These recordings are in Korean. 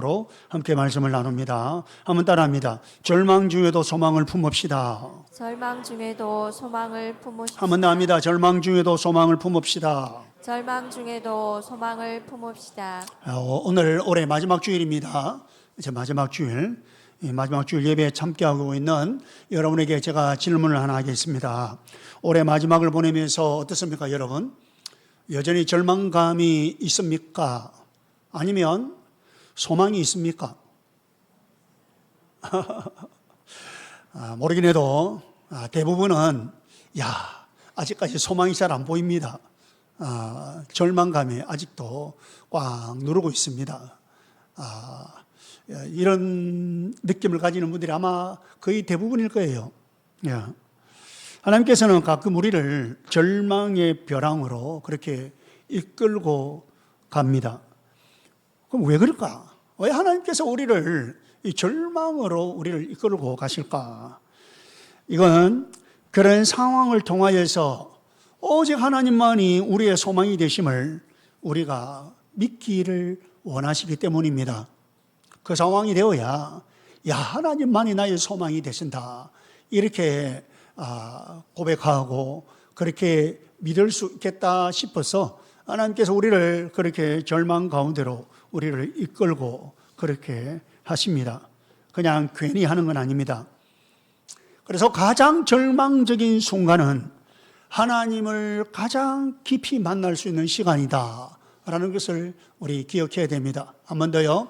제목으로 함께 말씀을 나눕니다. 한번 따라합니다. 절망 중에도 소망을 품읍시다. 절망 중에도 소망을 품으십시다. 한번 더 합니다. 절망 중에도 소망을 품읍시다. 절망 중에도 소망을 품읍시다. 오늘 올해 마지막 주일입니다. 이제 마지막 주일, 이 마지막 주일 예배에 참여하고 있는 여러분에게 제가 질문을 하나 하겠습니다. 올해 마지막을 보내면서 어떻습니까, 여러분? 여전히 절망감이 있습니까? 아니면 소망이 있습니까? 모르긴 해도 대부분은 아직까지 소망이 잘 안 보입니다. 절망감이 아직도 꽉 누르고 있습니다. 이런 느낌을 가지는 분들이 아마 거의 대부분일 거예요. 하나님께서는 가끔 우리를 절망의 벼랑으로 그렇게 이끌고 갑니다. 그럼 왜 그럴까? 왜 하나님께서 우리를 이 절망으로 우리를 이끌고 가실까? 이건 그런 상황을 통하여서 오직 하나님만이 우리의 소망이 되심을 우리가 믿기를 원하시기 때문입니다. 그 상황이 되어야 하나님만이 나의 소망이 되신다, 이렇게 고백하고 그렇게 믿을 수 있겠다 싶어서 하나님께서 우리를 그렇게 절망 가운데로 우리를 이끌고 그렇게 하십니다. 그냥 괜히 하는 건 아닙니다. 그래서 가장 절망적인 순간은 하나님을 가장 깊이 만날 수 있는 시간이다 라는 것을 우리 기억해야 됩니다. 한 번 더요.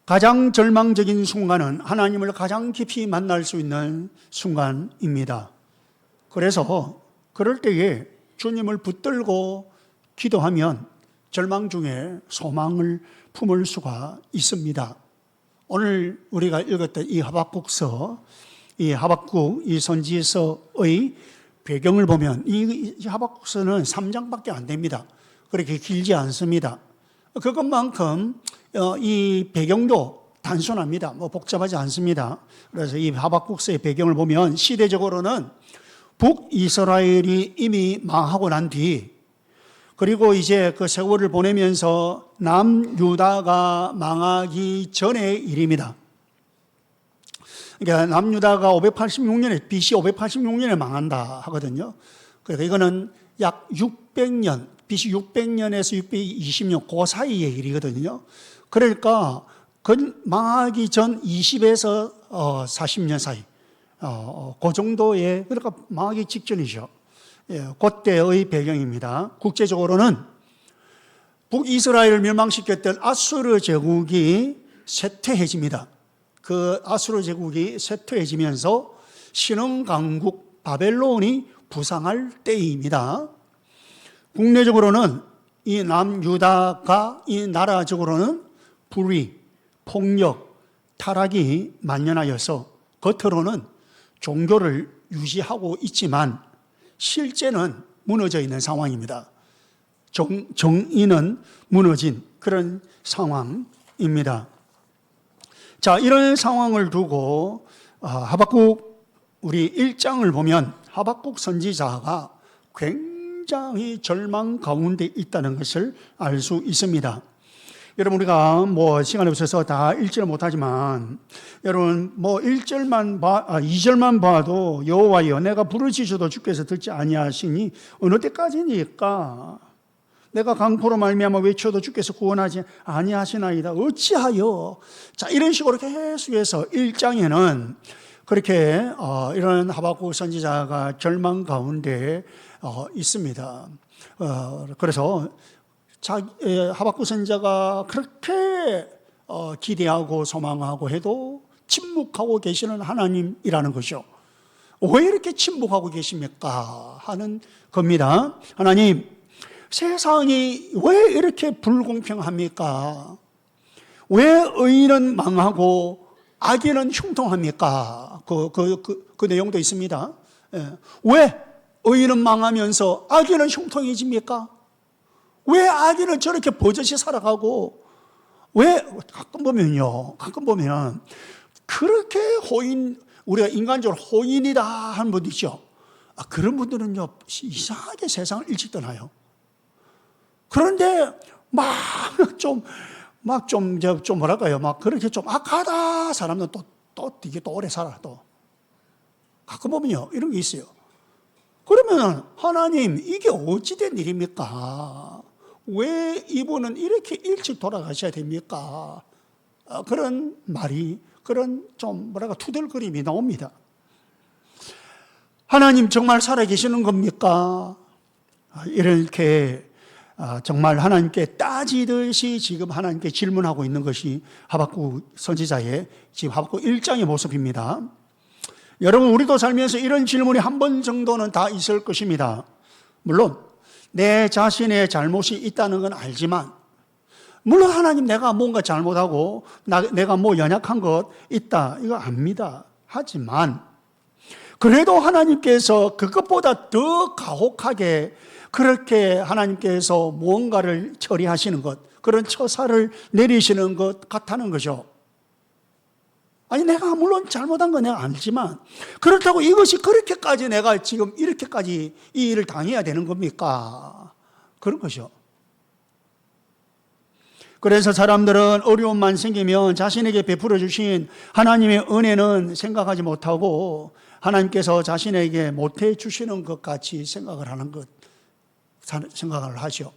가장 절망적인 순간은 하나님을 가장 깊이 만날 수 있는 순간입니다. 그래서 그럴 때에 주님을 붙들고 기도하면 절망 중에 소망을 품을 수가 있습니다. 오늘 우리가 읽었던 이 하박국서, 이 하박국 이 선지서의 배경을 보면 이 하박국서는 3장밖에 안 됩니다. 그렇게 길지 않습니다. 그것만큼 이 배경도 단순합니다. 복잡하지 않습니다. 그래서 이 하박국서의 배경을 보면 시대적으로는 북이스라엘이 이미 망하고 난 뒤, 그리고 이제 그 세월을 보내면서 남유다가 망하기 전의 일입니다. 그러니까 남유다가 586년에 BC 586년에 망한다 하거든요. 그러니까 이거는 약 600년, BC 600년에서 620년 그 사이의 일이거든요. 그러니까 그 망하기 전 20에서 40년 사이, 그 정도의, 그러니까 망하기 직전이죠. 그때의 배경입니다. 국제적으로는 북이스라엘을 멸망시켰던 아수르 제국이 쇠퇴해집니다. 그 아수르 제국이 쇠퇴해지면서 신흥강국 바벨론이 부상할 때입니다. 국내적으로는 이 남유다가 이 나라적으로는 불의, 폭력, 타락이 만연하여서 겉으로는 종교를 유지하고 있지만 실제는 무너져 있는 상황입니다. 정의는 무너진 그런 상황입니다. 자, 이런 상황을 두고 하박국 우리 1장을 보면 하박국 선지자가 굉장히 절망 가운데 있다는 것을 알 수 있습니다. 여러분, 우리가 시간이 없어서 다 읽지는 못하지만 여러분 2절만 봐도 여호와여 내가 부르짖어도 주께서 듣지 아니하시니 어느 때까지니까 내가 강포로 말미암아 외쳐도 주께서 구원하지 아니하시나이다 어찌하여. 자, 이런 식으로 계속해서 1장에는 그렇게 이런 하박국 선지자가 절망 가운데 있습니다. 그래서 하박국 선지자가 그렇게 기대하고 소망하고 해도 침묵하고 계시는 하나님이라는 것이죠. 왜 이렇게 침묵하고 계십니까? 하는 겁니다. 하나님, 세상이 왜 이렇게 불공평합니까? 왜 의인은 망하고 악인은 형통합니까? 그 내용도 있습니다. 왜 의인은 망하면서 악인은 형통해집니까? 왜 악인은 저렇게 버젓이 살아가고, 왜 가끔 보면 그렇게 우리가 인간적으로 호인이다 하는 분들 있죠. 그런 분들은요 이상하게 세상을 일찍 떠나요. 그런데 막 좀 뭐랄까요, 막 그렇게 좀 악하다 사람은 이게 또 오래 살아. 또 가끔 보면요 이런 게 있어요. 그러면 하나님 이게 어찌된 일입니까? 왜 이분은 이렇게 일찍 돌아가셔야 됩니까? 그런 말이, 그런 좀 뭐랄까 투덜거림이 나옵니다. 하나님 정말 살아계시는 겁니까? 이렇게 정말 하나님께 따지듯이 지금 하나님께 질문하고 있는 것이 하박국 선지자의 지금 하박국 1장의 모습입니다. 여러분, 우리도 살면서 이런 질문이 한 번 정도는 다 있을 것입니다. 물론 내 자신의 잘못이 있다는 건 알지만, 물론 하나님 내가 뭔가 잘못하고 내가 뭐 연약한 것 있다 이거 압니다. 하지만 그래도 하나님께서 그것보다 더 가혹하게 그렇게 하나님께서 무언가를 처리하시는 것, 그런 처사를 내리시는 것 같다는 거죠. 아니 내가 물론 잘못한 건 내가 알지만 그렇다고 이것이 그렇게까지 내가 지금 이렇게까지 이 일을 당해야 되는 겁니까? 그런 거죠. 그래서 사람들은 어려움만 생기면 자신에게 베풀어 주신 하나님의 은혜는 생각하지 못하고 하나님께서 자신에게 못해 주시는 것 같이 생각을 하죠.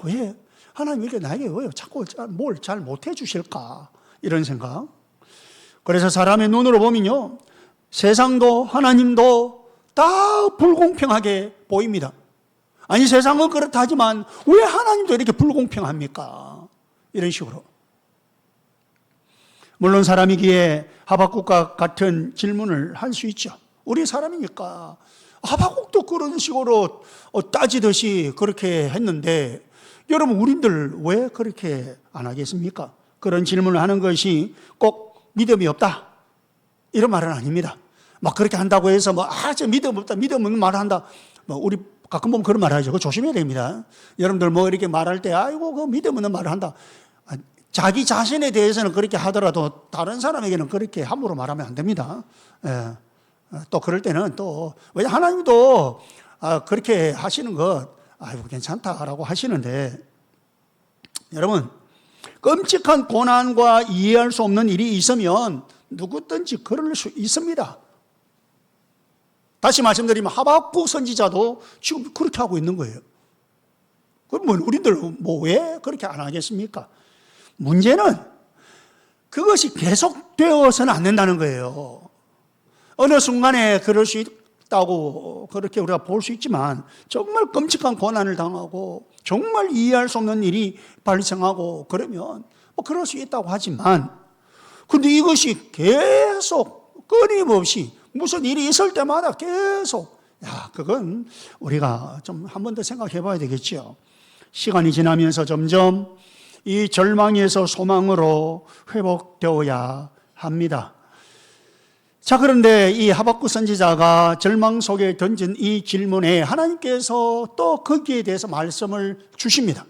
왜? 하나님 이렇게 나에게 왜 자꾸 뭘 잘 못해 주실까? 이런 생각. 그래서 사람의 눈으로 보면요, 세상도 하나님도 다 불공평하게 보입니다. 아니 세상은 그렇다 하지만 왜 하나님도 이렇게 불공평합니까? 이런 식으로. 물론 사람이기에 하박국과 같은 질문을 할 수 있죠. 우리 사람이니까 하박국도 그런 식으로 따지듯이 그렇게 했는데 여러분 우리들 왜 그렇게 안 하겠습니까? 그런 질문을 하는 것이 꼭 믿음이 없다 이런 말은 아닙니다. 막 그렇게 한다고 해서 저 믿음 없다, 믿음 없는 말을 한다, 우리 가끔 보면 그런 말 하죠. 그거 조심해야 됩니다. 여러분들 이렇게 말할 때 아이고 그 믿음 없는 말을 한다. 자기 자신에 대해서는 그렇게 하더라도 다른 사람에게는 그렇게 함부로 말하면 안 됩니다. 예. 또 그럴 때는 또 왜냐 하나님도 그렇게 하시는 것 아이고 괜찮다라고 하시는데, 여러분 끔찍한 고난과 이해할 수 없는 일이 있으면 누구든지 그럴 수 있습니다. 다시 말씀드리면 하박국 선지자도 지금 그렇게 하고 있는 거예요. 그럼 우리들 왜 그렇게 안 하겠습니까? 문제는 그것이 계속되어서는 안 된다는 거예요. 어느 순간에 그럴 수 있다고 그렇게 우리가 볼 수 있지만 정말 끔찍한 고난을 당하고 정말 이해할 수 없는 일이 발생하고 그러면 그럴 수 있다고 하지만, 근데 이것이 계속 끊임없이 무슨 일이 있을 때마다 계속, 그건 우리가 좀 한 번 더 생각해 봐야 되겠죠. 시간이 지나면서 점점 이 절망에서 소망으로 회복되어야 합니다. 자, 그런데 이 하박국 선지자가 절망 속에 던진 이 질문에 하나님께서 또 거기에 대해서 말씀을 주십니다.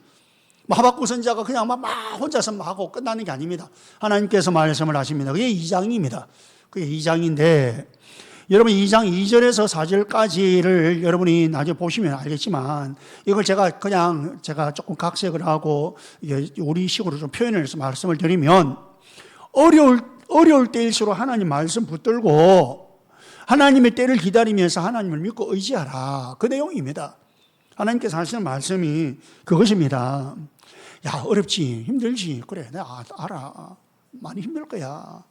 하박국 선지자가 그냥 막 혼자서 하고 끝나는 게 아닙니다. 하나님께서 말씀을 하십니다. 그게 2장입니다. 그게 2장인데 여러분 2장 2절에서 4절까지를 여러분이 나중에 보시면 알겠지만 이걸 제가 조금 각색을 하고 우리식으로 좀 표현을 해서 말씀을 드리면, 어려울 때일수록 하나님 말씀 붙들고 하나님의 때를 기다리면서 하나님을 믿고 의지하라, 그 내용입니다. 하나님께서 하시는 말씀이 그것입니다. 어렵지, 힘들지, 그래 내가 알아, 많이 힘들 거야.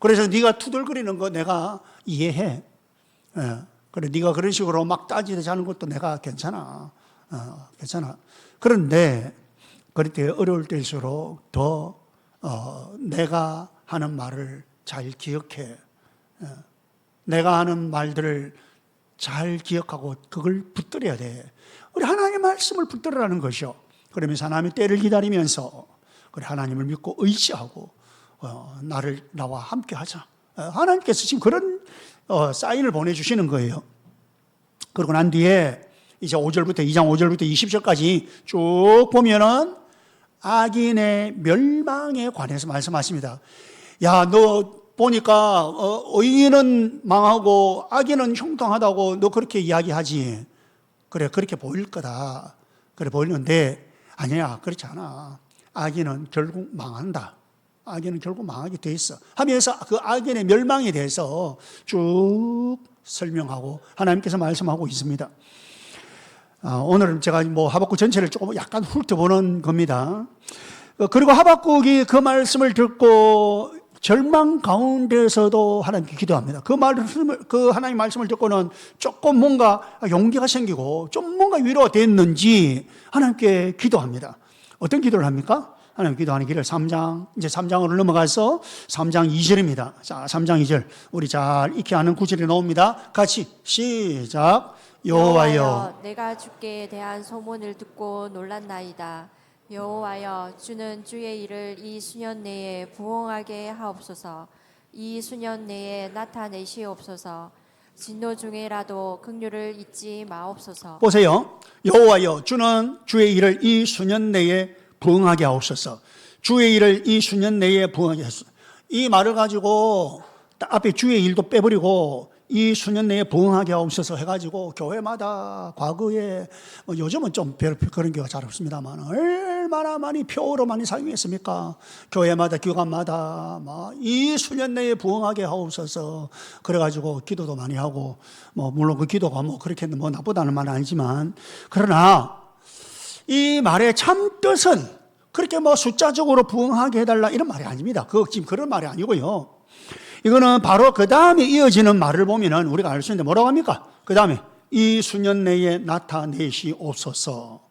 그래서 네가 투덜거리는 거 내가 이해해. 그래 네가 그런 식으로 막 따지지 않은 것도 내가 괜찮아. 괜찮아. 그런데 그럴 때 어려울 때일수록 더 내가 하는 말을 잘 기억해. 내가 하는 말들을 잘 기억하고 그걸 붙들어야 돼. 우리 하나님의 말씀을 붙들으라는 것이요. 그러면서 하나님의 때를 기다리면서 그래 하나님을 믿고 의지하고 나와 함께 하자. 하나님께서 지금 그런 사인을 보내주시는 거예요. 그러고 난 뒤에 이제 2장 5절부터 20절까지 쭉 보면은 악인의 멸망에 관해서 말씀하십니다. 너 보니까 의인은 망하고 악인은 형통하다고 너 그렇게 이야기하지. 그래 그렇게 보일 거다. 그래 보이는데 아니야, 그렇지 않아. 악인은 결국 망한다. 악인은 결국 망하게 돼 있어. 하면서 그 악인의 멸망에 대해서 쭉 설명하고 하나님께서 말씀하고 있습니다. 오늘은 제가 하박국 전체를 조금 약간 훑어보는 겁니다. 그리고 하박국이 그 말씀을 듣고 절망 가운데서도 하나님께 기도합니다. 그 하나님 말씀을 듣고는 조금 뭔가 용기가 생기고 좀 뭔가 위로가 됐는지 하나님께 기도합니다. 어떤 기도를 합니까? 하나님 기도하는 길을 3장, 이제 3장으로 넘어가서 3장 2절입니다. 자, 3장 2절. 우리 잘 익히 아는 구절이 나옵니다. 같이 시작. 여호와여, 내가 주께 대한 소문을 듣고 놀랐나이다. 여호와여, 주는 주의 일을 이 수년 내에 부응하게 하옵소서. 이 수년 내에 나타내시옵소서. 진노 중에라도 긍휼을 잊지 마옵소서. 보세요. 여호와여, 주는 주의 일을 이 수년 내에 부응하게 하옵소서. 주의 일을 이 수년 내에 부응하게 하옵소서. 이 말을 가지고 앞에 주의 일도 빼버리고 이 수년 내에 부응하게 하옵소서 해가지고 교회마다 과거에 요즘은 좀 그런 경우가 잘 없습니다만 얼마나 많이 표로 많이 사용했습니까? 교회마다 교관마다 이 수년 내에 부응하게 하옵소서 그래가지고 기도도 많이 하고 물론 그 기도가 그렇게 나쁘다는 말은 아니지만 그러나 이 말의 참 뜻은 그렇게 숫자적으로 부응하게 해달라 이런 말이 아닙니다. 지금 그런 말이 아니고요. 이거는 바로 그 다음에 이어지는 말을 보면은 우리가 알 수 있는데 뭐라고 합니까? 그 다음에 이 수년 내에 나타내시옵소서.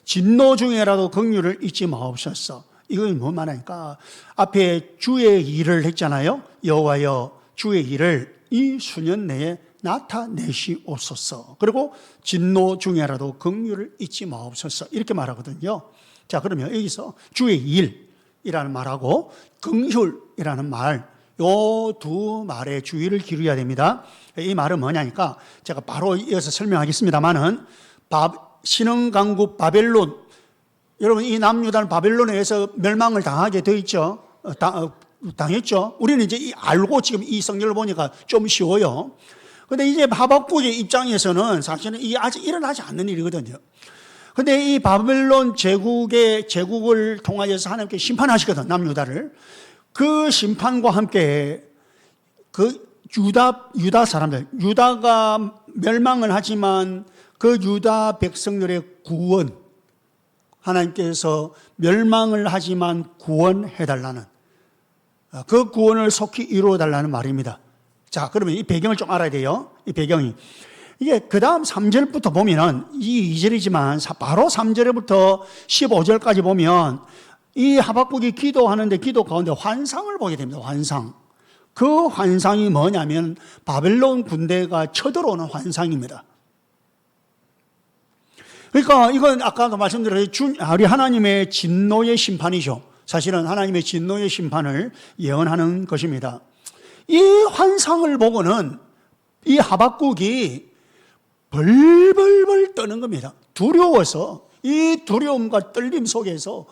진노 중에라도 긍휼을 잊지 마옵소서. 이건 뭔 말이니까 앞에 주의 일을 했잖아요. 여호와여, 주의 일을 이 수년 내에 나타내시옵소서. 그리고 진노 중에라도 긍휼을 잊지 마옵소서. 이렇게 말하거든요. 자, 그러면 여기서 주의 일이라는 말하고 긍휼이라는 말, 요 두 말에 주의를 기울여야 됩니다. 이 말은 뭐냐니까 제가 바로 이어서 설명하겠습니다만은 신흥강국 바벨론, 여러분 이 남유다는 바벨론에 의해서 멸망을 당하게 되어 있죠. 당했죠. 우리는 이제 알고 지금 이 성경을 보니까 좀 쉬워요. 근데 이제 하박국의 입장에서는 사실은 이게 아직 일어나지 않는 일이거든요. 근데 이 바벨론 제국을 통하여서 하나님께 심판하시거든, 남유다를. 그 심판과 함께 그 유다 사람들, 유다가 멸망을 하지만 그 유다 백성들의 구원, 하나님께서 멸망을 하지만 구원해달라는, 그 구원을 속히 이루어달라는 말입니다. 자, 그러면 이 배경을 좀 알아야 돼요. 이 배경이. 이게 그 다음 3절부터 보면은 이 2절이지만 바로 3절부터 15절까지 보면 이 하박국이 기도하는데 기도 가운데 환상을 보게 됩니다. 환상. 그 환상이 뭐냐면 바벨론 군대가 쳐들어오는 환상입니다. 그러니까 이건 아까도 말씀드렸듯이 우리 하나님의 진노의 심판이죠. 사실은 하나님의 진노의 심판을 예언하는 것입니다. 이 환상을 보고는 이 하박국이 벌벌벌 떠는 겁니다. 두려워서 이 두려움과 떨림 속에서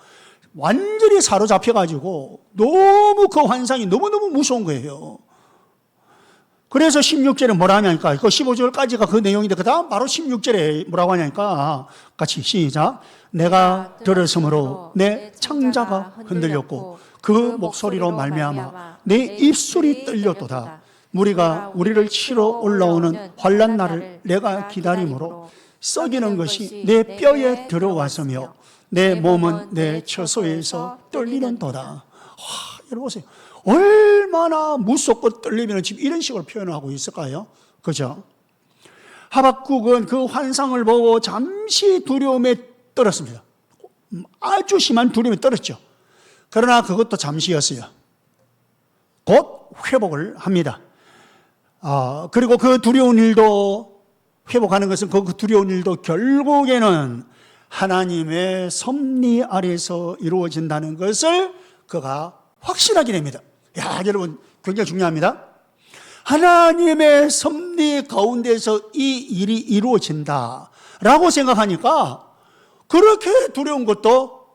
완전히 사로잡혀가지고 너무 그 환상이 너무너무 무서운 거예요. 그래서 16절에 뭐라 하냐니까, 그 15절까지가 그 내용인데 그 다음 바로 16절에 뭐라고 하냐니까 같이 시작. 내가 들었으므로 내 창자가 흔들렸고 그 목소리로 말미암아 내 입술이 떨렸도다. 무리가 우리를 치러 올라오는 환난 날을 내가 기다림으로 썩이는 것이 내 뼈에 들어왔으며 내 몸은 내 처소에서 떨리는도다. 여러분 보세요. 얼마나 무섭고 떨리면 지금 이런 식으로 표현하고 있을까요? 그죠? 하박국은 그 환상을 보고 잠시 두려움에 떨었습니다. 아주 심한 두려움에 떨었죠. 그러나 그것도 잠시였어요. 곧 회복을 합니다. 그리고 그 두려운 일도 회복하는 것은 그 두려운 일도 결국에는 하나님의 섭리 아래서 이루어진다는 것을 그가 확신하게 됩니다. 야, 여러분 굉장히 중요합니다. 하나님의 섭리 가운데서 이 일이 이루어진다라고 생각하니까 그렇게 두려운 것도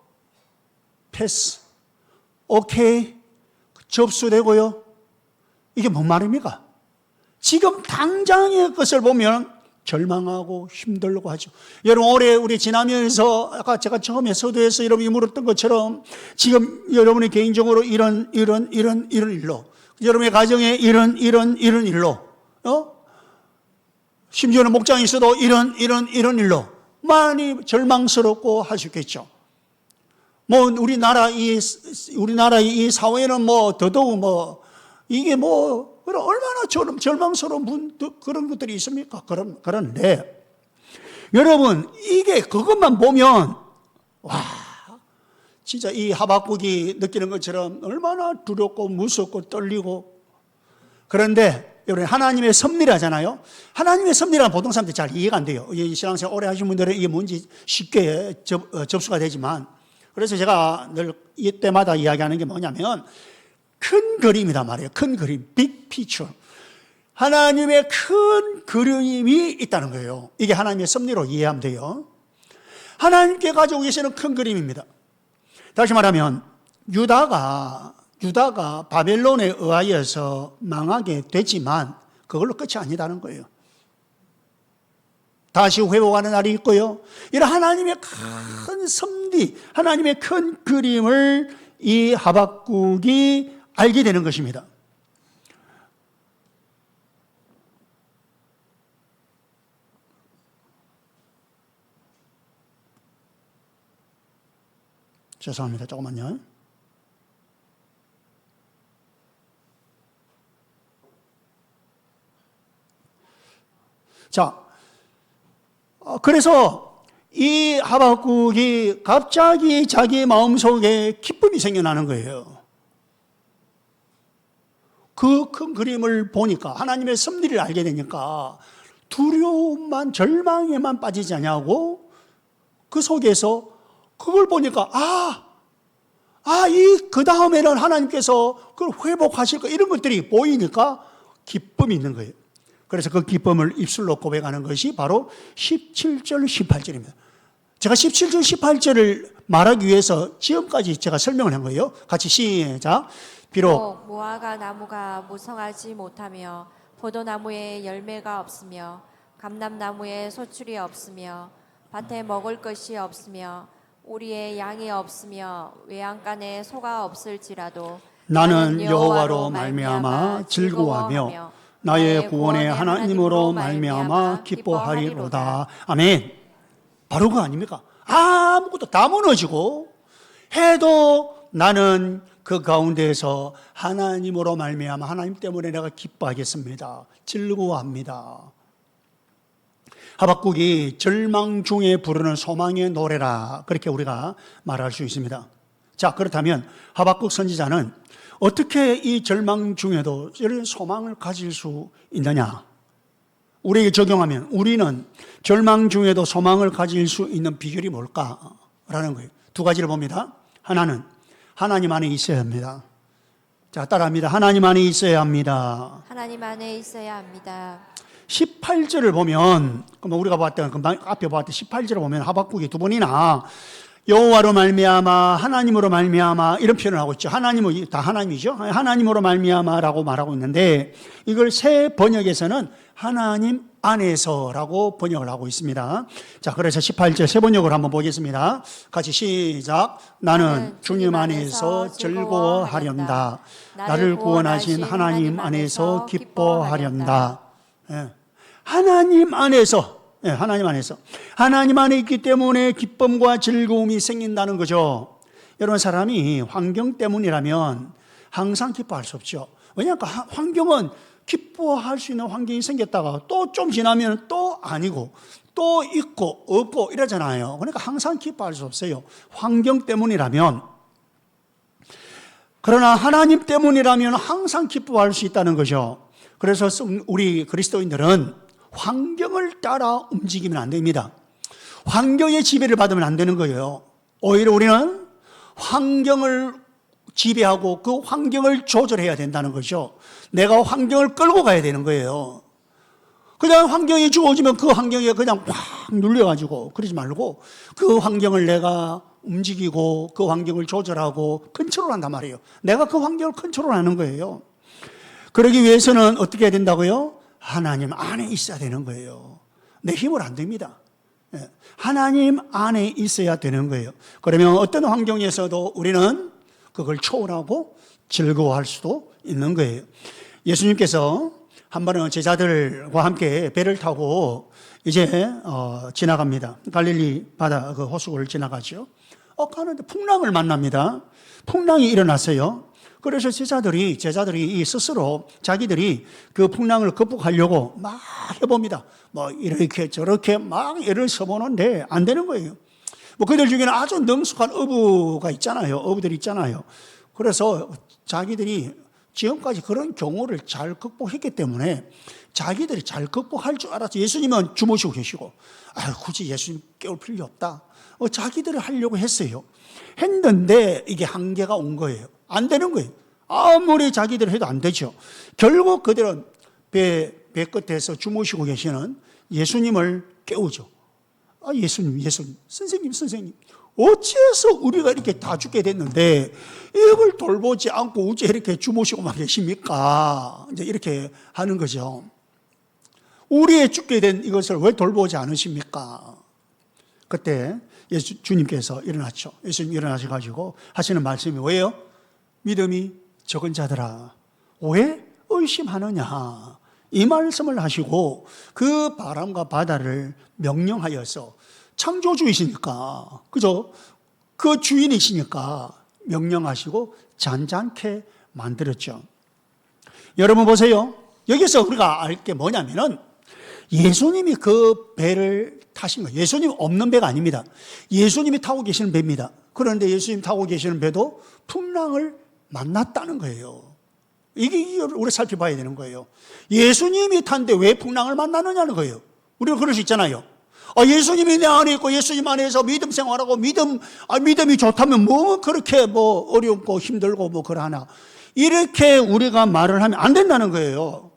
패스, 오케이, 접수되고요. 이게 뭔 말입니까? 지금 당장의 것을 보면 절망하고 힘들고 하죠. 여러분, 올해 우리 지나면서 아까 제가 처음에 서두에서 여러분이 물었던 것처럼 지금 여러분이 개인적으로 이런 일로, 여러분의 가정에 이런 일로, 심지어는 목장이 있어도 이런 일로 많이 절망스럽고 하셨겠죠. 뭐 우리나라의 이 사회는 뭐 더더욱 이게 얼마나 절망스러운 그런 것들이 있습니까? 그런데 여러분, 이게 그것만 보면 진짜 이 하박국이 느끼는 것처럼 얼마나 두렵고 무섭고 떨리고. 그런데 여러분, 하나님의 섭리라잖아요. 하나님의 섭리라는 보통 사람들이 잘 이해가 안 돼요. 신앙생활 오래 하신 분들은 이게 뭔지 쉽게 접수가 되지만, 그래서 제가 늘 이때마다 이야기하는 게 뭐냐면 큰 그림이란 말이에요. 큰 그림, 빅 피처. 하나님의 큰 그림이 있다는 거예요. 이게 하나님의 섭리로 이해하면 돼요. 하나님께 가지고 계시는 큰 그림입니다. 다시 말하면 유다가 바벨론에 의하여서 망하게 되지만 그걸로 끝이 아니다는 거예요. 다시 회복하는 날이 있고요. 이런 하나님의 큰 섭리, 하나님의 큰 그림을 이 하박국이 알게 되는 것입니다. 죄송합니다. 조금만요. 자, 그래서 이 하박국이 갑자기 자기 마음속에 기쁨이 생겨나는 거예요. 그 큰 그림을 보니까, 하나님의 섭리를 알게 되니까 두려움만, 절망에만 빠지지 않냐고, 그 속에서 그걸 보니까 그 다음에는 하나님께서 그걸 회복하실 거, 이런 것들이 보이니까 기쁨이 있는 거예요. 그래서 그 기쁨을 입술로 고백하는 것이 바로 17절, 18절입니다. 제가 17절, 18절을 말하기 위해서 지금까지 제가 설명을 한 거예요. 같이 시작. 비록 무화과 나무가 무성하지 못하며 포도나무에 열매가 없으며 감람나무에 소출이 없으며 밭에 먹을 것이 없으며 우리의 양이 없으며 외양간에 소가 없을지라도 나는 여호와로 말미암아 즐거워하며 나의 구원의 하나님으로 말미암아 기뻐하리로다. 아멘. 바로 그거 아닙니까? 아무것도 다 무너지고 해도 나는 그 가운데에서 하나님으로 말미암아 하나님 때문에 내가 기뻐하겠습니다. 즐거워합니다. 하박국이 절망 중에 부르는 소망의 노래라, 그렇게 우리가 말할 수 있습니다. 자, 그렇다면 하박국 선지자는 어떻게 이 절망 중에도 이런 소망을 가질 수 있느냐? 우리에게 적용하면 우리는 절망 중에도 소망을 가질 수 있는 비결이 뭘까라는 거예요. 두 가지를 봅니다. 하나는 하나님 안에 있어야 합니다. 자, 따라합니다. 하나님 안에 있어야 합니다. 하나님 안에 있어야 합니다. 18절을 보면, 우리가 봤던, 금방 앞에 봤던 18절을 보면 하박국이 두 번이나 여호와로 말미암아, 하나님으로 말미암아 이런 표현을 하고 있죠. 하나님은 다 하나님이죠. 하나님으로 말미암아라고 말하고 있는데, 이걸 새 번역에서는 하나님 안에서라고 번역을 하고 있습니다. 자, 그래서 18절 새 번역을 한번 보겠습니다. 같이 시작. 나는 주님 안에서 즐거워하련다. 나를 구원하신 하나님 안에서 기뻐하련다. 하나님 안에서, 하나님 안에서. 하나님 안에 있기 때문에 기쁨과 즐거움이 생긴다는 거죠. 여러분, 사람이 환경 때문이라면 항상 기뻐할 수 없죠. 왜냐하면 환경은 기뻐할 수 있는 환경이 생겼다가 또 좀 지나면 또 아니고 또 있고 없고 이러잖아요. 그러니까 항상 기뻐할 수 없어요. 환경 때문이라면. 그러나 하나님 때문이라면 항상 기뻐할 수 있다는 거죠. 그래서 우리 그리스도인들은 환경을 따라 움직이면 안 됩니다. 환경의 지배를 받으면 안 되는 거예요. 오히려 우리는 환경을 지배하고 그 환경을 조절해야 된다는 거죠. 내가 환경을 끌고 가야 되는 거예요. 그냥 환경이 주어지면 그 환경에 그냥 확 눌려가지고 그러지 말고 그 환경을 내가 움직이고 그 환경을 조절하고 컨트롤한단 말이에요. 내가 그 환경을 컨트롤하는 거예요. 그러기 위해서는 어떻게 해야 된다고요? 하나님 안에 있어야 되는 거예요. 내 힘으로 안 됩니다. 하나님 안에 있어야 되는 거예요. 그러면 어떤 환경에서도 우리는 그걸 초월하고 즐거워할 수도 있는 거예요. 예수님께서 한 번은 제자들과 함께 배를 타고 이제 지나갑니다. 갈릴리 바다 그 호수를 지나가죠. 가는데 풍랑을 만납니다. 풍랑이 일어났어요. 그래서 제자들이 스스로 자기들이 그 풍랑을 극복하려고 막 해봅니다. 뭐 이렇게 저렇게 막 애를 써보는데 안 되는 거예요. 뭐 그들 중에는 아주 능숙한 어부들이 있잖아요. 그래서 자기들이 지금까지 그런 경우를 잘 극복했기 때문에 자기들이 잘 극복할 줄 알아서 예수님은 주무시고 계시고 굳이 예수님 깨울 필요 없다. 자기들이 하려고 했어요. 했는데 이게 한계가 온 거예요. 안 되는 거예요. 아무리 자기들 해도 안 되죠. 결국 그들은 배 끝에서 주무시고 계시는 예수님을 깨우죠. 예수님, 선생님. 어째서 우리가 이렇게 다 죽게 됐는데 이걸 돌보지 않고 어째 이렇게 주무시고만 계십니까? 이제 이렇게 하는 거죠. 우리의 죽게 된 이것을 왜 돌보지 않으십니까? 그때 주님께서 일어났죠. 예수님 일어나셔가지고 하시는 말씀이 뭐예요? 믿음이 적은 자들아, 왜 의심하느냐? 이 말씀을 하시고 그 바람과 바다를 명령하여서 창조주이시니까, 그죠? 그 주인이시니까 명령하시고 잔잔케 만들었죠. 여러분 보세요. 여기서 우리가 알 게 뭐냐면은 예수님이 그 배를 타신 거예요. 예수님 없는 배가 아닙니다. 예수님이 타고 계시는 배입니다. 그런데 예수님 타고 계시는 배도 풍랑을 만났다는 거예요. 이게 우리 살펴봐야 되는 거예요. 예수님이 탄데 왜 풍랑을 만나느냐는 거예요. 우리가 그럴 수 있잖아요. 예수님이 내 안에 있고 예수님 안에서 믿음 생활하고 믿음이 좋다면 뭐 그렇게 어렵고 힘들고 그러나 이렇게 우리가 말을 하면 안 된다는 거예요.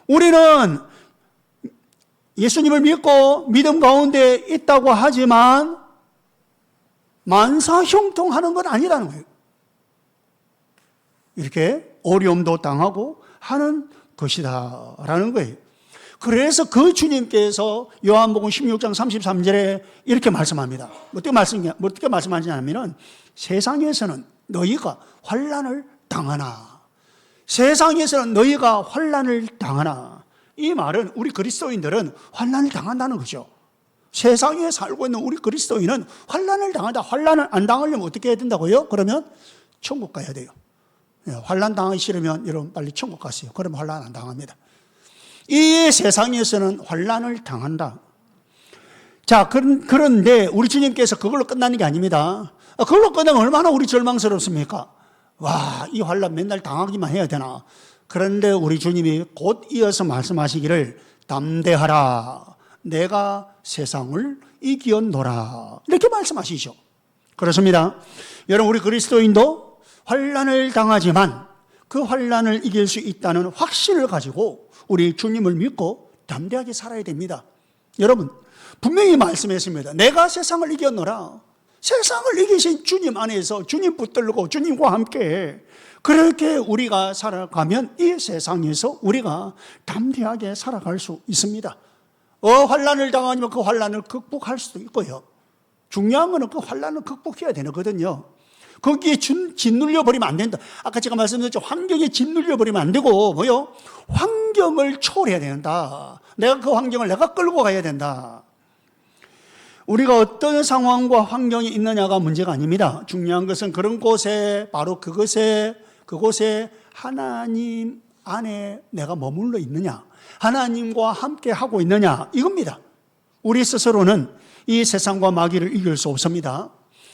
우리는 예수님을 믿고 믿음 가운데 있다고 하지만 만사형통하는 건 아니라는 거예요. 이렇게 어려움도 당하고 하는 것이다라는 거예요. 그래서 그 주님께서 요한복음 16장 33절에 이렇게 말씀합니다. 어떻게 말씀하시냐면은 세상에서는 너희가 환난을 당하나. 세상에서는 너희가 환난을 당하나. 이 말은 우리 그리스도인들은 환난을 당한다는 거죠. 세상에 살고 있는 우리 그리스도인은 환난을 당한다. 환난을 안 당하려면 어떻게 해야 된다고요? 그러면 천국 가야 돼요. 환난 당하기 싫으면 여러분 빨리 천국 가세요. 그러면 환난 안 당합니다. 이 세상에서는 환난을 당한다. 자, 그런데 우리 주님께서 그걸로 끝나는 게 아닙니다. 그걸로 끝나면 얼마나 우리 절망스럽습니까? 와, 이 환난 맨날 당하기만 해야 되나? 그런데 우리 주님이 곧 이어서 말씀하시기를 담대하라. 내가 세상을 이기었노라. 이렇게 말씀하시죠. 그렇습니다. 여러분, 우리 그리스도인도 환난을 당하지만 그 환난을 이길 수 있다는 확신을 가지고 우리 주님을 믿고 담대하게 살아야 됩니다. 여러분, 분명히 말씀했습니다. 내가 세상을 이겼노라. 세상을 이기신 주님 안에서 주님 붙들고 주님과 함께 그렇게 우리가 살아가면 이 세상에서 우리가 담대하게 살아갈 수 있습니다. 환난을 당하면 그 환난을 극복할 수도 있고요. 중요한 거는 그 환난을 극복해야 되거든요. 거기에 짓눌려 버리면 안 된다. 아까 제가 말씀드렸죠. 환경에 짓눌려 버리면 안 되고 환경을 초월해야 된다. 내가 그 환경을 내가 끌고 가야 된다. 우리가 어떤 상황과 환경이 있느냐가 문제가 아닙니다. 중요한 것은 그런 곳에 바로 그곳에 하나님 안에 내가 머물러 있느냐, 하나님과 함께 하고 있느냐, 이겁니다. 우리 스스로는 이 세상과 마귀를 이길 수 없습니다.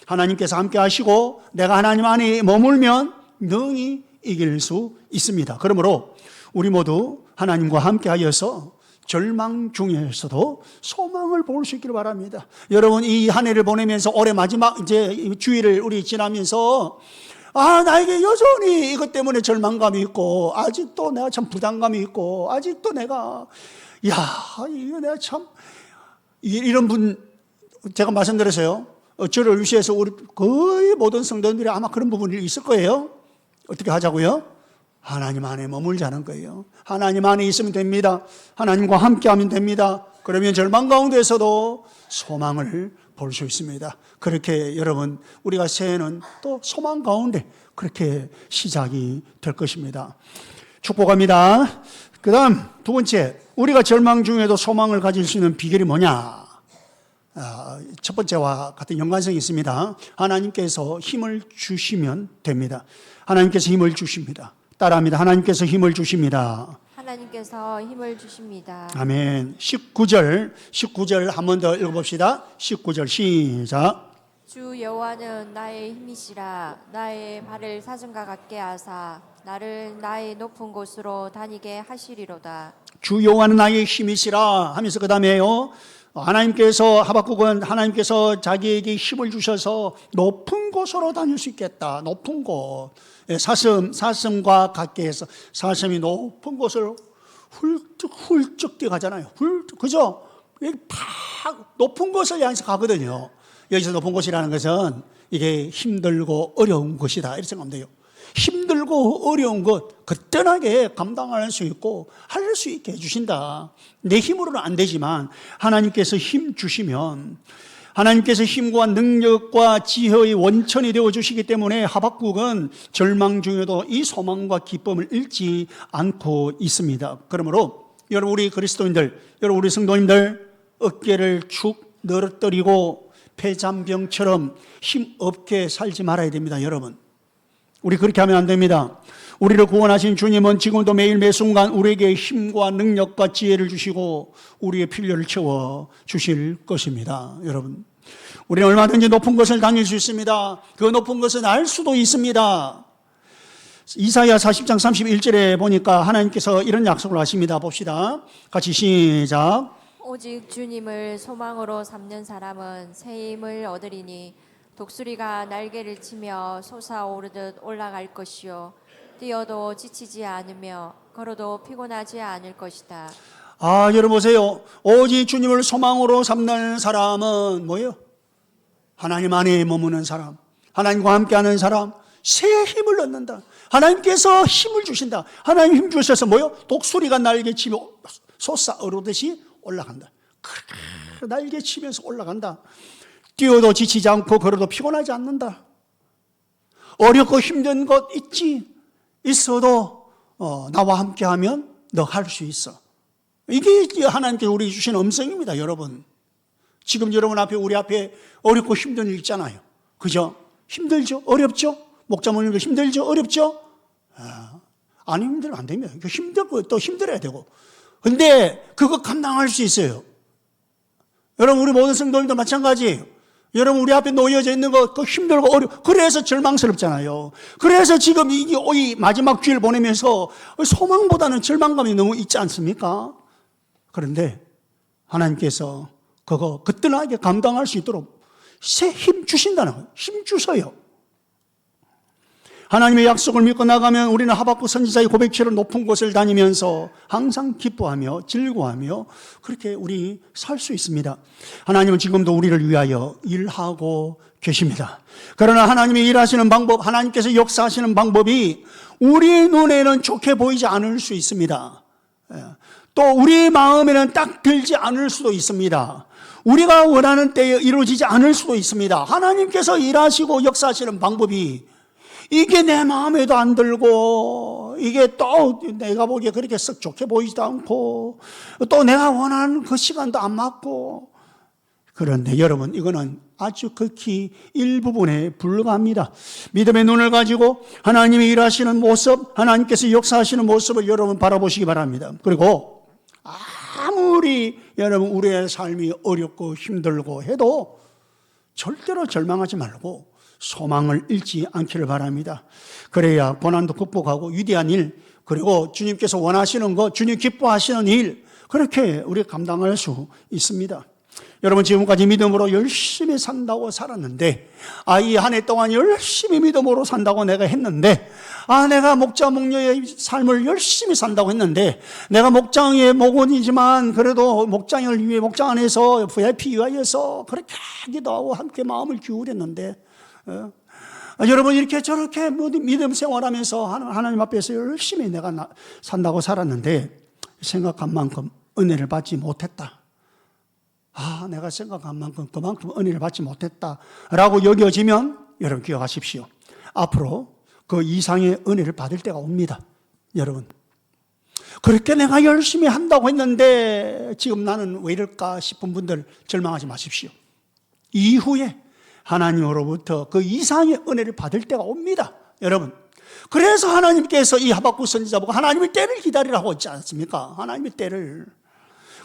하나님께서 함께 하시고 내가 하나님 안에 머물면 능히 이길 수 있습니다. 그러므로 우리 모두 하나님과 함께 하여서 절망 중에서도 소망을 볼 수 있기를 바랍니다. 여러분, 이 한 해를 보내면서 올해 마지막 이제 주일을 우리 지나면서 나에게 여전히 이것 때문에 절망감이 있고 아직도 내가 참 부담감이 있고 아직도 내가 이거 내가 참 이런 분 제가 말씀드렸어요. 저를 위시해서 우리 거의 모든 성도들이 아마 그런 부분이 있을 거예요. 어떻게 하자고요? 하나님 안에 머물자는 거예요. 하나님 안에 있으면 됩니다. 하나님과 함께 하면 됩니다. 그러면 절망 가운데서도 소망을 볼 수 있습니다. 그렇게 여러분, 우리가 새해는 또 소망 가운데 그렇게 시작이 될 것입니다. 축복합니다. 그 다음 두 번째, 우리가 절망 중에도 소망을 가질 수 있는 비결이 뭐냐? 첫 번째와 같은 연관성이 있습니다. 하나님께서 힘을 주시면 됩니다. 하나님께서 힘을 주십니다. 따라합니다. 하나님께서 힘을 주십니다. 하나님께서 힘을 주십니다. 아멘. 19절 한 번 더 읽어봅시다. 19절 시작. 주 여호와는 나의 힘이시라. 나의 발을 사슴과 같게 하사 나를 나의 높은 곳으로 다니게 하시리로다. 주 여호와는 나의 힘이시라 하면서 그 다음에요, 하나님께서, 하박국은 하나님께서 자기에게 힘을 주셔서 높은 곳으로 다닐 수 있겠다. 높은 곳. 사슴과 같게 해서 사슴이 높은 곳을 훌쩍 뛰어가잖아요. 그죠? 팍 높은 곳을 향해서 가거든요. 여기서 높은 곳이라는 것은 이게 힘들고 어려운 것이다, 이렇게 생각하면 돼요. 힘들고 어려운 것 거뜬하게 감당할 수 있고 할 수 있게 해주신다. 내 힘으로는 안 되지만 하나님께서 힘 주시면, 하나님께서 힘과 능력과 지혜의 원천이 되어주시기 때문에 하박국은 절망 중에도 이 소망과 기쁨을 잃지 않고 있습니다. 그러므로 여러분, 우리 그리스도인들, 여러분 우리 성도님들, 어깨를 축 늘어뜨리고 폐잔병처럼 힘없게 살지 말아야 됩니다. 여러분, 우리 그렇게 하면 안 됩니다. 우리를 구원하신 주님은 지금도 매일 매순간 우리에게 힘과 능력과 지혜를 주시고 우리의 필요를 채워 주실 것입니다. 여러분, 우리는 얼마든지 높은 것을 다닐 수 있습니다. 그 높은 것은 알 수도 있습니다. 이사야 40장 31절에 보니까 하나님께서 이런 약속을 하십니다. 봅시다. 같이 시작. 오직 주님을 소망으로 삼는 사람은 새 힘을 얻으리니 독수리가 날개를 치며 솟아오르듯 올라갈 것이요 뛰어도 지치지 않으며 걸어도 피곤하지 않을 것이다. 여러분 보세요. 오직 주님을 소망으로 삼는 사람은 뭐예요? 하나님 안에 머무는 사람, 하나님과 함께하는 사람, 새 힘을 얻는다. 하나님께서 힘을 주신다. 하나님 힘 주셔서 뭐예요? 독수리가 날개 치며 솟아오르듯이 올라간다. 날개 치면서 올라간다. 뛰어도 지치지 않고 걸어도 피곤하지 않는다. 어렵고 힘든 것 있어도 나와 함께하면 너 할 수 있어. 이게 하나님께서 우리 주신 음성입니다. 여러분, 지금 여러분 앞에, 우리 앞에 어렵고 힘든 일 있잖아요. 그죠? 힘들죠? 어렵죠? 목자 모는 거 힘들죠? 어렵죠? 안 힘들면 안 됩니다. 힘들고 또 힘들어야 되고. 근데 그거 감당할 수 있어요. 여러분, 우리 모든 성도님도 마찬가지예요. 여러분, 우리 앞에 놓여져 있는 거, 그 힘들고 그래서 절망스럽잖아요. 그래서 지금 이 마지막 주일 보내면서 소망보다는 절망감이 너무 있지 않습니까? 그런데 하나님께서 그거 거뜬하게 감당할 수 있도록 새 힘 주신다는 거예요. 힘 주셔요. 하나님의 약속을 믿고 나가면 우리는 하박국 선지자의 고백처럼 높은 곳을 다니면서 항상 기뻐하며 즐거워하며 그렇게 우리 살 수 있습니다. 하나님은 지금도 우리를 위하여 일하고 계십니다. 그러나 하나님이 일하시는 방법, 하나님께서 역사하시는 방법이 우리 눈에는 좋게 보이지 않을 수 있습니다. 또 우리 마음에는 딱 들지 않을 수도 있습니다. 우리가 원하는 때에 이루어지지 않을 수도 있습니다. 하나님께서 일하시고 역사하시는 방법이 이게 내 마음에도 안 들고, 이게 또 내가 보기에 그렇게 썩 좋게 보이지도 않고, 또 내가 원하는 그 시간도 안 맞고. 그런데 여러분, 이거는 아주 극히 일부분에 불과합니다. 믿음의 눈을 가지고 하나님이 일하시는 모습, 하나님께서 역사하시는 모습을 여러분 바라보시기 바랍니다. 그리고 아무리 여러분 우리의 삶이 어렵고 힘들고 해도 절대로 절망하지 말고 소망을 잃지 않기를 바랍니다. 그래야 고난도 극복하고 위대한 일, 그리고 주님께서 원하시는 것, 주님 기뻐하시는 일, 그렇게 우리가 감당할 수 있습니다. 여러분, 지금까지 믿음으로 열심히 산다고 살았는데, 이 한 해 동안 열심히 믿음으로 산다고 내가 했는데, 내가 목자 목녀의 삶을 열심히 산다고 했는데, 내가 목장의 목원이지만 그래도 목장을 위해 목장 안에서 VIP 위하여서 그렇게 기도하고 함께 마음을 기울였는데, 여러분 이렇게 저렇게 믿음 생활하면서 하나님 앞에서 열심히 내가 산다고 살았는데 생각한 만큼 은혜를 받지 못했다. 내가 생각한 만큼 그만큼 은혜를 받지 못했다라고 여겨지면 여러분 기억하십시오. 앞으로 그 이상의 은혜를 받을 때가 옵니다. 여러분 그렇게 내가 열심히 한다고 했는데 지금 나는 왜 이럴까 싶은 분들 절망하지 마십시오. 이후에 하나님으로부터 그 이상의 은혜를 받을 때가 옵니다. 여러분 그래서 하나님께서 이 하박국 선지자 보고 하나님의 때를 기다리라고 했지 않습니까? 하나님의 때를.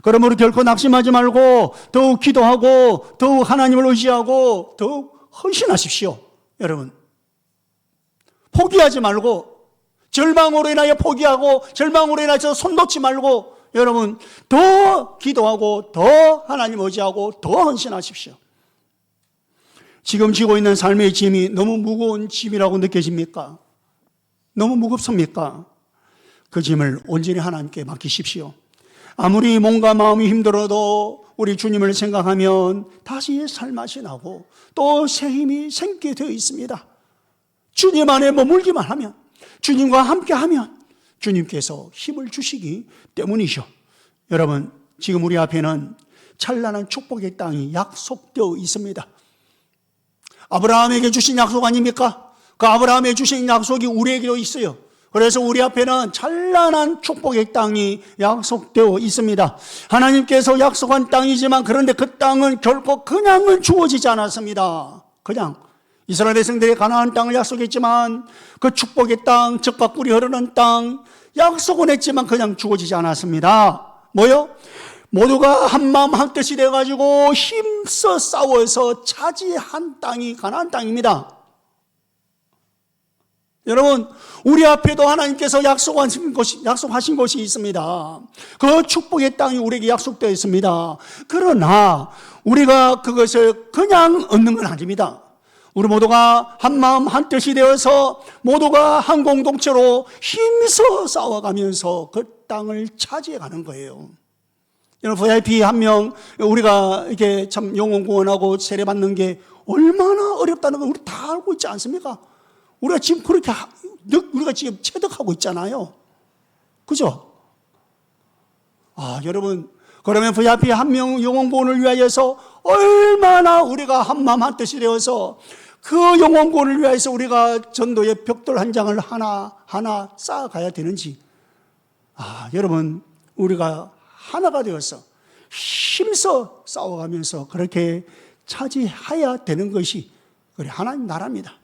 그러므로 결코 낙심하지 말고 더욱 기도하고 더욱 하나님을 의지하고 더욱 헌신하십시오. 여러분 포기하지 말고 절망으로 인하여 포기하고 절망으로 인하여 손 놓지 말고 여러분 더 기도하고 더 하나님 의지하고 더 헌신하십시오. 지금 지고 있는 삶의 짐이 너무 무거운 짐이라고 느껴집니까? 너무 무겁습니까? 그 짐을 온전히 하나님께 맡기십시오. 아무리 몸과 마음이 힘들어도 우리 주님을 생각하면 다시 살맛이 나고 또 새 힘이 생기게 되어 있습니다. 주님 안에 머물기만 하면, 주님과 함께하면 주님께서 힘을 주시기 때문이죠. 여러분 지금 우리 앞에는 찬란한 축복의 땅이 약속되어 있습니다. 아브라함에게 주신 약속 아닙니까? 그 아브라함에게 주신 약속이 우리에게도 있어요. 그래서 우리 앞에는 찬란한 축복의 땅이 약속되어 있습니다. 하나님께서 약속한 땅이지만 그런데 그 땅은 결코 그냥은 주어지지 않았습니다. 그냥 이스라엘 백성들이 가나안 땅을 약속했지만 그 축복의 땅, 젖과 꿀이 흐르는 땅 약속은 했지만 그냥 주어지지 않았습니다. 뭐요? 모두가 한마음 한뜻이 돼가지고 힘써 싸워서 차지한 땅이 가나안 땅입니다. 여러분 우리 앞에도 하나님께서 약속하신 것이 있습니다. 그 축복의 땅이 우리에게 약속되어 있습니다. 그러나 우리가 그것을 그냥 얻는 건 아닙니다. 우리 모두가 한마음 한뜻이 되어서 모두가 한 공동체로 힘써 싸워가면서 그 땅을 차지해가는 거예요. 여러분 VIP 한 명 우리가 이렇게 참 영혼 구원하고 세례받는 게 얼마나 어렵다는 걸 우리 다 알고 있지 않습니까? 우리가 지금 그렇게 우리가 지금 체득하고 있잖아요. 그죠? 여러분 그러면 VIP 한 명 영혼 구원을 위하여서 얼마나 우리가 한마음 한뜻이 되어서 그 영혼 구원을 위하여서 우리가 전도의 벽돌 한 장을 하나 쌓아가야 되는지 여러분 우리가 하나가 되어서 힘써 싸워가면서 그렇게 차지해야 되는 것이 하나님 나라입니다.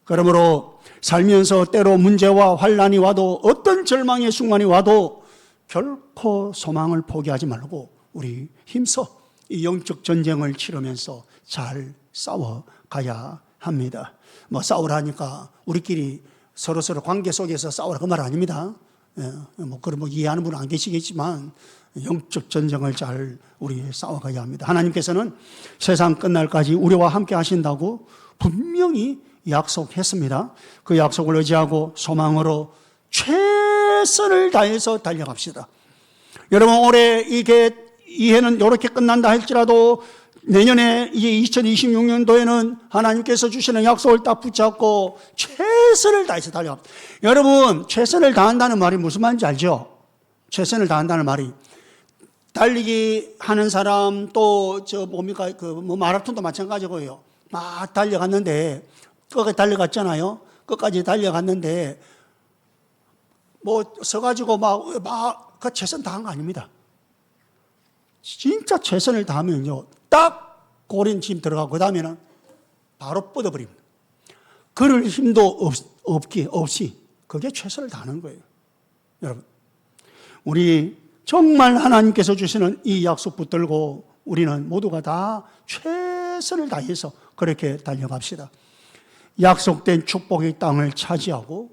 그러므로 살면서 때로 문제와 환난이 와도 어떤 절망의 순간이 와도 결코 소망을 포기하지 말고 우리 힘써 이 영적 전쟁을 치르면서 잘 싸워가야 합니다. 싸우라니까 우리끼리 서로 관계 속에서 싸우라 그 말 아닙니다. 그럼 이해하는 분은 안 계시겠지만 영적 전쟁을 잘 우리 싸워가야 합니다. 하나님께서는 세상 끝날까지 우리와 함께 하신다고 분명히 약속했습니다. 그 약속을 의지하고 소망으로 최선을 다해서 달려갑시다. 여러분 올해 이 해는 이렇게 끝난다 할지라도 내년에 이제 2026년도에는 하나님께서 주시는 약속을 딱 붙잡고 최선을 다해서 달려갑니다. 여러분 최선을 다한다는 말이 무슨 말인지 알죠? 최선을 다한다는 말이 달리기 하는 사람 또 마라톤도 마찬가지고요. 막 달려갔는데 끝까지 달려갔잖아요. 끝까지 달려갔는데 서가지고 그 최선 다한 거 아닙니다. 진짜 최선을 다하면요. 딱 고린 짐 들어가고 그 다음에는 바로 뻗어버립니다. 그럴 힘도 없이 그게 최선을 다하는 거예요. 여러분 우리 정말 하나님께서 주시는 이 약속 붙들고 우리는 모두가 다 최선을 다해서 그렇게 달려갑시다. 약속된 축복의 땅을 차지하고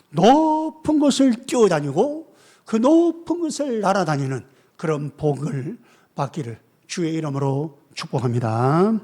높은 것을 뛰어다니고 그 높은 것을 날아다니는 그런 복을 받기를 주의 이름으로 축복합니다.